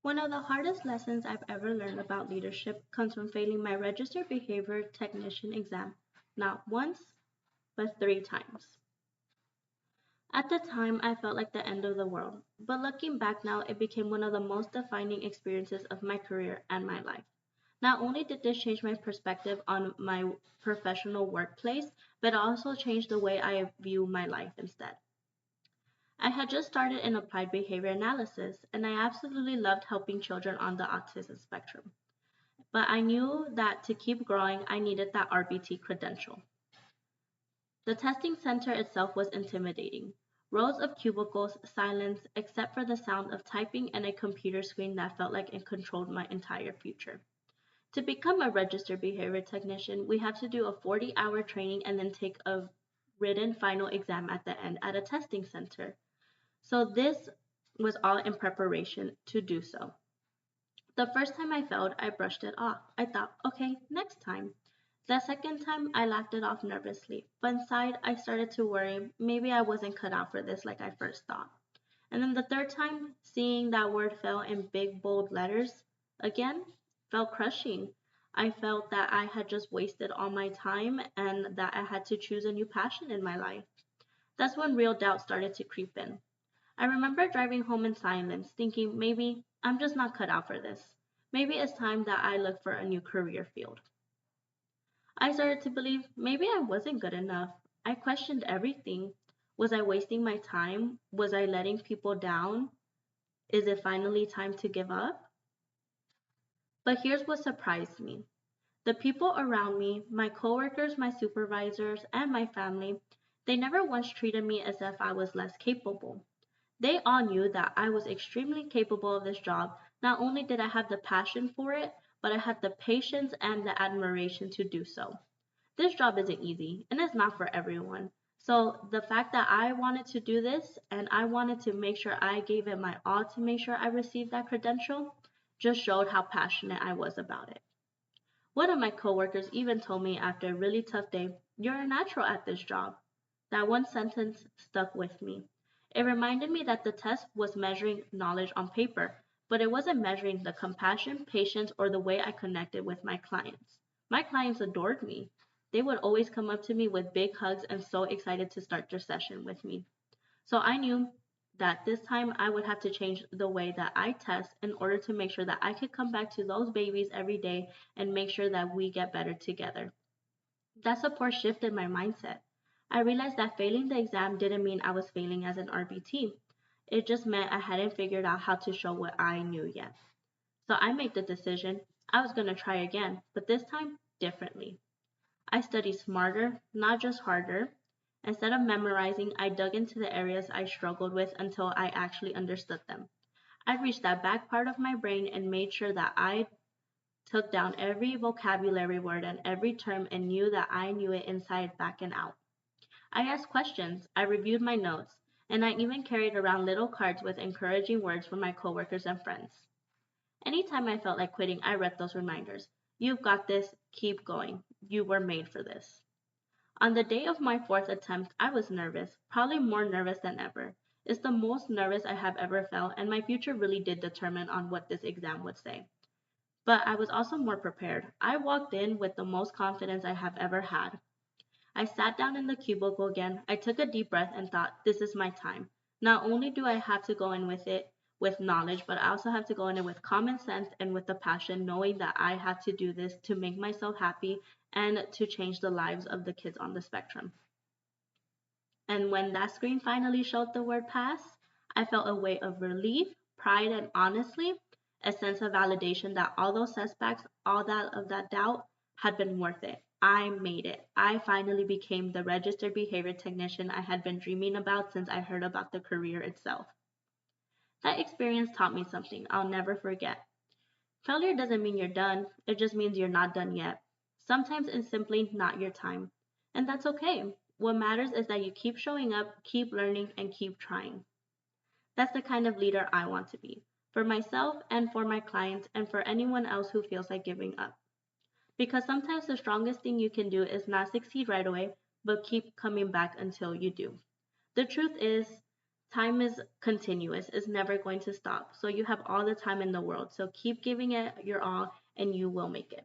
One of the hardest lessons I've ever learned about leadership comes from failing my registered behavior technician exam, not once, but 3 times. At the time, I felt like the end of the world, but looking back now, it became one of the most defining experiences of my career and my life. Not only did this change my perspective on my professional workplace, but also changed the way I view my life instead. I had just started in applied behavior analysis, and I absolutely loved helping children on the autism spectrum. But I knew that to keep growing, I needed that RBT credential. The testing center itself was intimidating. Rows of cubicles, silence except for the sound of typing and a computer screen that felt like it controlled my entire future. To become a registered behavior technician, we have to do a 40-hour training and then take a written final exam at the end at a testing center. So this was all in preparation to do so. The first time I failed, I brushed it off. I thought, okay, next time. The second time, I laughed it off nervously, but inside, I started to worry maybe I wasn't cut out for this like I first thought. And then the third time, seeing that word fail in big, bold letters again felt crushing. I felt that I had just wasted all my time and that I had to choose a new passion in my life. That's when real doubt started to creep in. I remember driving home in silence, thinking maybe I'm just not cut out for this. Maybe it's time that I look for a new career field. I started to believe maybe I wasn't good enough. I questioned everything. Was I wasting my time? Was I letting people down? Is it finally time to give up? But here's what surprised me. The people around me, my coworkers, my supervisors, and my family, they never once treated me as if I was less capable. They all knew that I was extremely capable of this job. Not only did I have the passion for it, but I had the patience and the admiration to do so. This job isn't easy and it's not for everyone. So the fact that I wanted to do this and I wanted to make sure I gave it my all to make sure I received that credential just showed how passionate I was about it. One of my coworkers even told me after a really tough day, "You're a natural at this job." That one sentence stuck with me. It reminded me that the test was measuring knowledge on paper, but it wasn't measuring the compassion, patience, or the way I connected with my clients. My clients adored me. They would always come up to me with big hugs and so excited to start their session with me. So I knew that this time I would have to change the way that I test in order to make sure that I could come back to those babies every day and make sure that we get better together. That support shifted my mindset. I realized that failing the exam didn't mean I was failing as an RBT. It just meant I hadn't figured out how to show what I knew yet. So I made the decision I was going to try again, but this time differently. I studied smarter, not just harder. Instead of memorizing, I dug into the areas I struggled with until I actually understood them. I reached that back part of my brain and made sure that I took down every vocabulary word and every term and knew that I knew it inside, back, and out. I asked questions, I reviewed my notes, and I even carried around little cards with encouraging words from my coworkers and friends. Anytime I felt like quitting, I read those reminders. You've got this, keep going. You were made for this. On the day of my fourth attempt, I was nervous, probably more nervous than ever. It's the most nervous I have ever felt, and my future really did determine on what this exam would say. But I was also more prepared. I walked in with the most confidence I have ever had. I sat down in the cubicle again. I took a deep breath and thought, this is my time. Not only do I have to go in with it with knowledge, but I also have to go in it with common sense and with the passion, knowing that I have to do this to make myself happy and to change the lives of the kids on the spectrum. And when that screen finally showed the word pass, I felt a weight of relief, pride, and honestly, a sense of validation that all those setbacks, all that of that doubt had been worth it. I made it. I finally became the registered behavior technician I had been dreaming about since I heard about the career itself. That experience taught me something I'll never forget. Failure doesn't mean you're done, it just means you're not done yet. Sometimes it's simply not your time. And that's okay. What matters is that you keep showing up, keep learning, and keep trying. That's the kind of leader I want to be, for myself and for my clients and for anyone else who feels like giving up. Because sometimes the strongest thing you can do is not succeed right away, but keep coming back until you do. The truth is, Time is continuous, it's never going to stop. So you have all the time in the world. So keep giving it your all and you will make it.